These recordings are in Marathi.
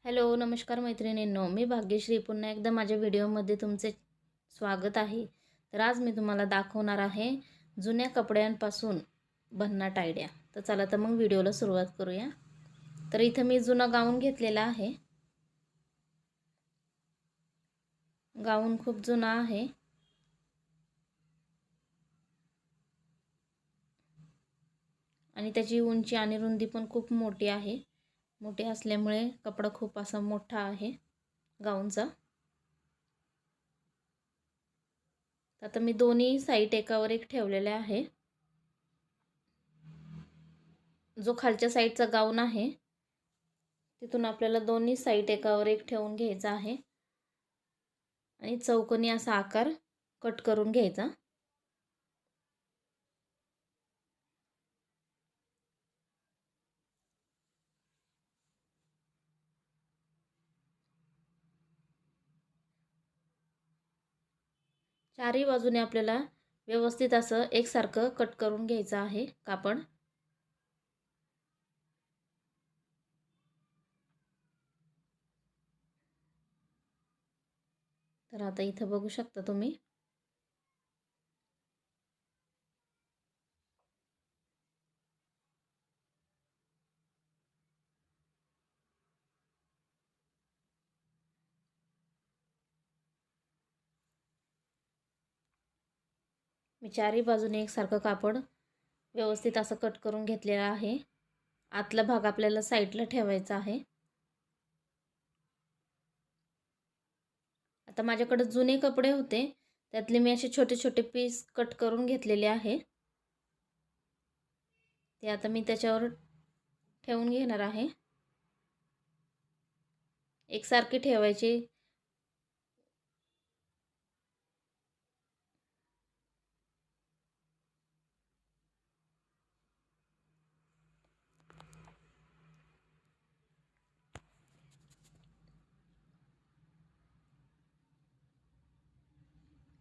हॅलो, नमस्कार मैत्रिणींनो. मी भाग्यश्री पुन्हा एकदा माझ्या व्हिडिओमध्ये तुमचे स्वागत आहे. तर आज मी तुम्हाला दाखवणार आहे जुन्या कपड्यांपासून भन्नाट आयडिया. तर चला तर मग व्हिडिओला सुरुवात करूया. तर इथं मी जुना गाऊन घेतलेला आहे. गाऊन खूप जुना आहे आणि त्याची उंची आणि रुंदी पण खूप मोठी आहे. मोठी असल्यामुळे कपडा खूप असा मोठा आहे गाऊनचा. आता मी दोन्ही साईड एकावर एक ठेवलेले आहे. जो खालच्या साईडचा गाऊन आहे तिथून आपल्याला दोन्ही साईड एकावर एक ठेवून घ्यायचा आहे आणि चौकोनी असा आकार कट करून घ्यायचा. चारही बाजूने आपल्याला व्यवस्थित असं एकसारखं कट करून घ्यायचं आहे कापड. तर आता इथं बघू शकता तुम्ही. मी चारही बाजूने एकसारखं कापड व्यवस्थित असं कट करून घेतलेलं आहे. आतला भाग आपल्याला साईडला ठेवायचा आहे. आता माझ्याकडे जुने कपडे होते, त्यातले मी असे छोटे छोटे पीस कट करून घेतलेले आहे. ते आता मी त्याच्यावर ठेवून घेणार आहे. एकसारखे ठेवायचे.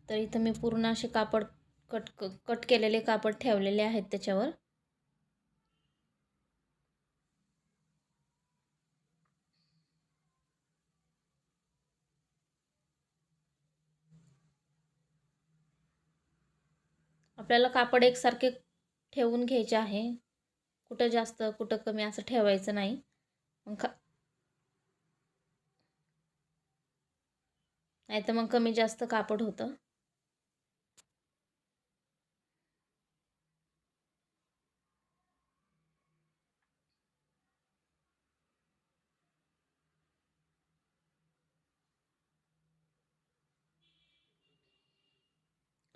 तर इथं मी पूर्ण असे कापड कट केलेले कापड ठेवलेले आहेत त्याच्यावर. आपल्याला कापड एकसारखे ठेवून घ्यायचे आहे. कुठं जास्त कुठं कमी असं ठेवायचं नाही. मग नाही तर मग कमी जास्त कापड होतं.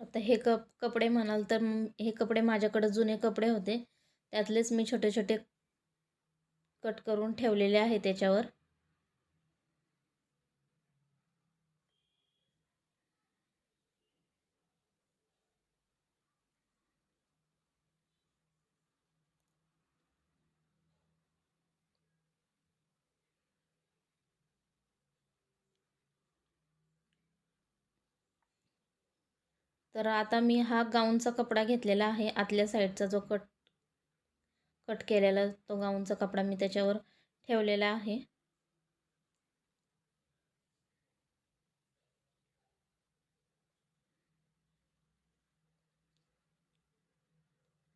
आता हे कपडे म्हणाल तर हे कपडे माझ्याकडे जुने कपडे होते, त्यातलेच मी छोटे छोटे कट करून ठेवलेले आहे त्याच्यावर. तर आता मी हा गाऊनचा कपडा घेतलेला आहे. आतल्या साईडचा जो कट केलेला तो गाऊनचा कपडा मी त्याच्यावर ठेवलेला आहे.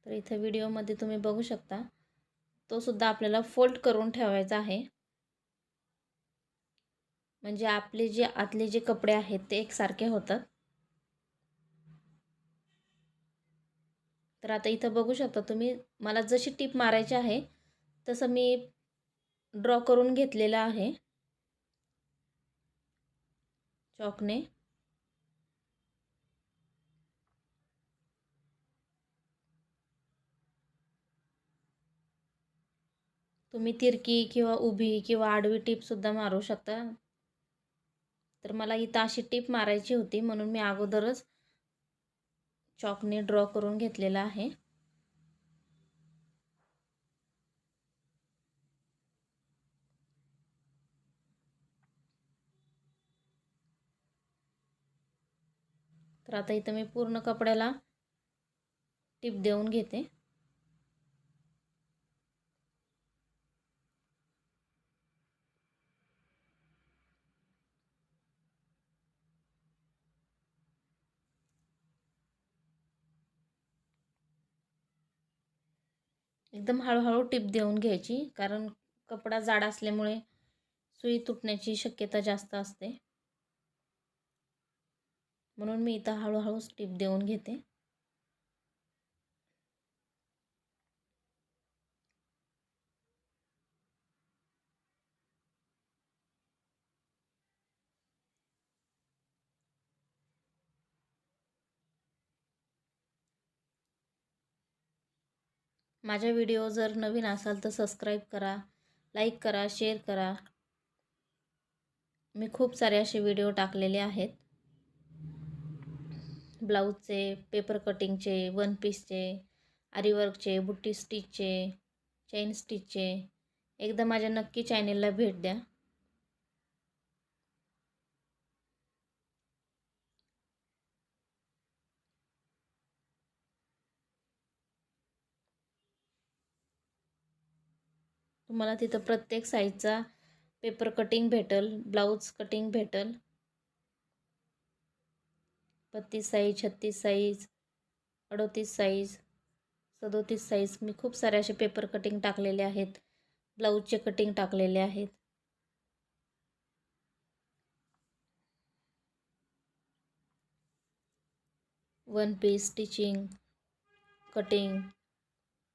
तर इथे व्हिडिओमध्ये तुम्ही बघू शकता, तो सुद्धा आपल्याला फोल्ड करून ठेवायचा आहे. म्हणजे आपले जे आतले जे कपडे आहेत ते एकसारखे होतात. तर आता इथं बघू शकता तुम्ही, मला जशी टीप मारायची आहे तसं मी ड्रॉ करून घेतलेलं आहे चॉकने. तुम्ही तिरकी किंवा उभी किंवा आडवी टीपसुद्धा मारू शकता. तर मला इथं अशी टीप मारायची होती म्हणून मी अगोदरच चॉकने ड्रॉ करून घेतलेला आहे. तर आता इथं मी पूर्ण कपड्याला टीप देऊन घेते. एकदम हळूहळू टिप देऊन घ्यायची, कारण कपडा जाड असल्यामुळे सुई तुटण्याची शक्यता जास्त असते. म्हणून मी इथं हळूहळू टिप देऊन घेते. माझा व्हिडिओ जर नवीन असाल तर सबस्क्राईब करा, लाईक करा, शेअर करा. मी खूप सारे असे व्हिडिओ टाकलेले आहेत. ब्लाऊजचे, पेपर कटिंगचे, वन पीसचे, आरीवर्कचे, बुट्टी स्टिचचे, चेन स्टिचचे. एकदा माझ्या नक्की चॅनेलला भेट द्या. तुम्हाला तिथं प्रत्येक साईजचा पेपर कटिंग भेटेल, ब्लाऊज कटिंग भेटेल. 32 साईज, 36 साईज, 38 साईज, 37 साईज. मी खूप सारे असे पेपर कटिंग टाकलेले आहेत. ब्लाऊजचे कटिंग टाकलेले आहेत. One piece stitching, cutting,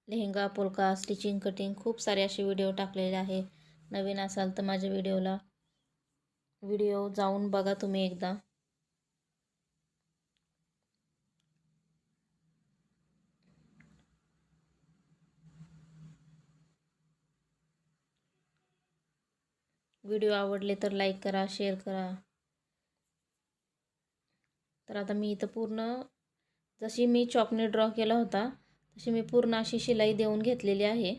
lehenga, polka, stitching, cutting. खूप सारे असे व्हिडिओ टाकलेले आहे. नवीन असाल तर माझ्या व्हिडिओ जाऊन बघा तुम्ही एकदा. व्हिडिओ आवडले तर लाईक करा, शेअर करा. तर आता मी इथं पूर्ण जशी मी चॉकने ड्रॉ केला होता तशी मी पूर्ण अशी शिलाई देऊन घेतलेली आहे.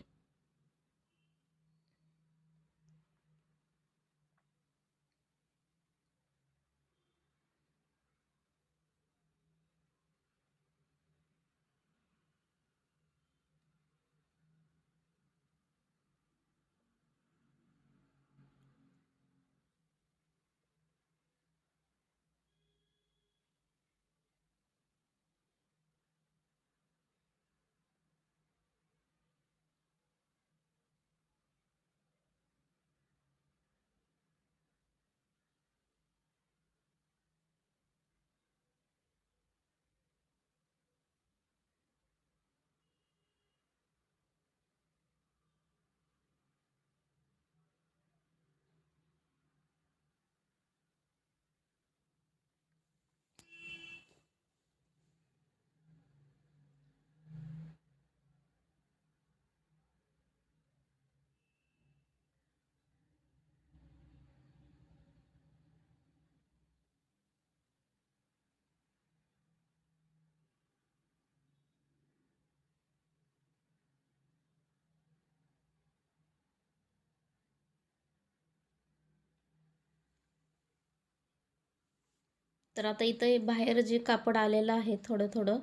तर आता इथं बाहेर जे कापड आलेलं आहे थोडं थोडं,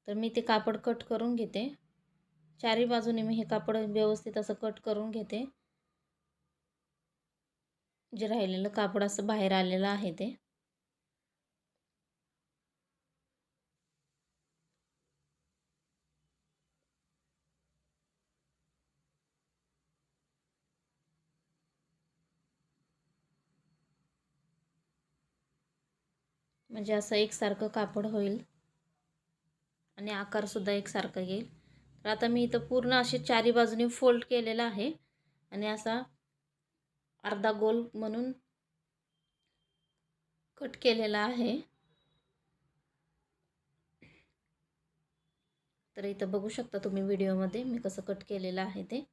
तर मी ते कापड कट करून घेते. चारी बाजूने मी हे कापड व्यवस्थित असं कट करून घेते. जे राहिलेलं कापड असं बाहेर आलेलं आहे ते. म्हणजे असं एकसारखं कापड होईल आणि आकारसुद्धा एकसारखा येईल. तर आता मी इथं पूर्ण असे चारी बाजूने फोल्ड केलेलं आहे आणि असा अर्धा गोल म्हणून कट केलेला आहे. तर इथं बघू शकता तुम्ही व्हिडिओमध्ये मी कसं कट केलेलं आहे ते.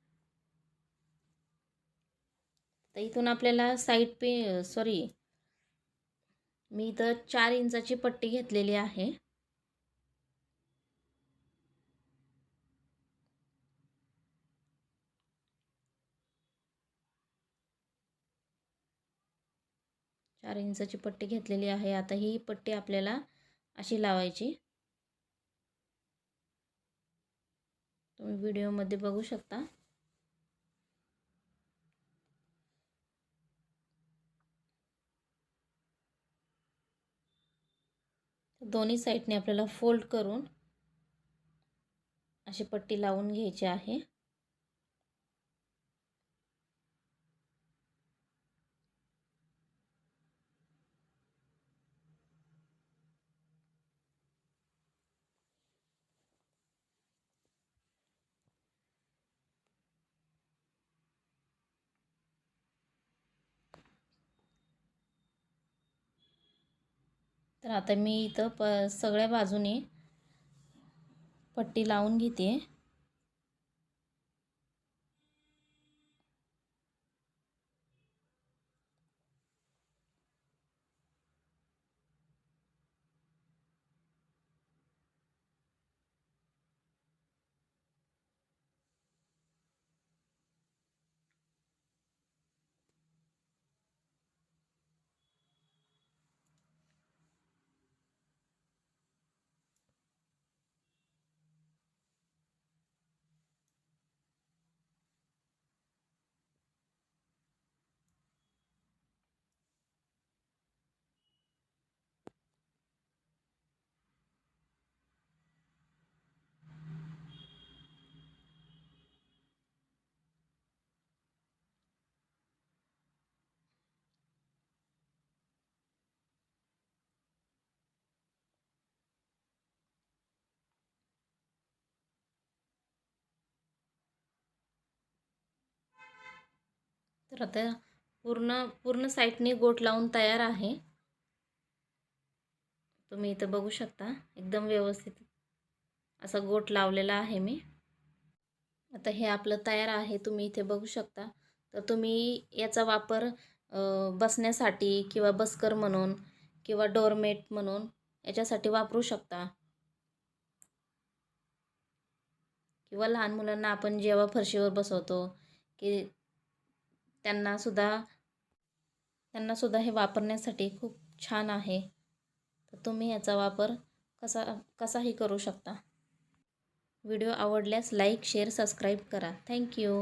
तर इथून आपल्याला मी इथं 4 इंचाची पट्टी घेतलेली आहे. चार इंचाची पट्टी घेतलेली आहे. आता ही पट्टी आपल्याला अशी लावायची. तुम्ही व्हिडिओमध्ये बघू शकता. दोन्ही साईडने आपल्याला फोल्ड करून अशी पट्टी लावून घ्यायची आहे. तर आता मी इथं सगळ्या बाजूने पट्टी लावून घेते. तर आता पूर्ण साईडने गोट लावून तयार आहे. तुम्ही इथं बघू शकता एकदम व्यवस्थित असा गोट लावलेला आहे मी. आता हे आपलं तयार आहे, तुम्ही इथे बघू शकता. तर तुम्ही याचा वापर बसण्यासाठी किंवा बसकर म्हणून किंवा डोरमेट म्हणून याच्यासाठी वापरू शकता. किंवा लहान मुलांना आपण जेव्हा फरशीवर बसवतो की त्यांना सुद्धा हे वापरण्यासाठी खूप छान आहे. तर तुम्ही याचा वापर कसाही करू शकता. व्हिडिओ आवडल्यास लाईक, शेअर, सबस्क्राईब करा. थँक्यू.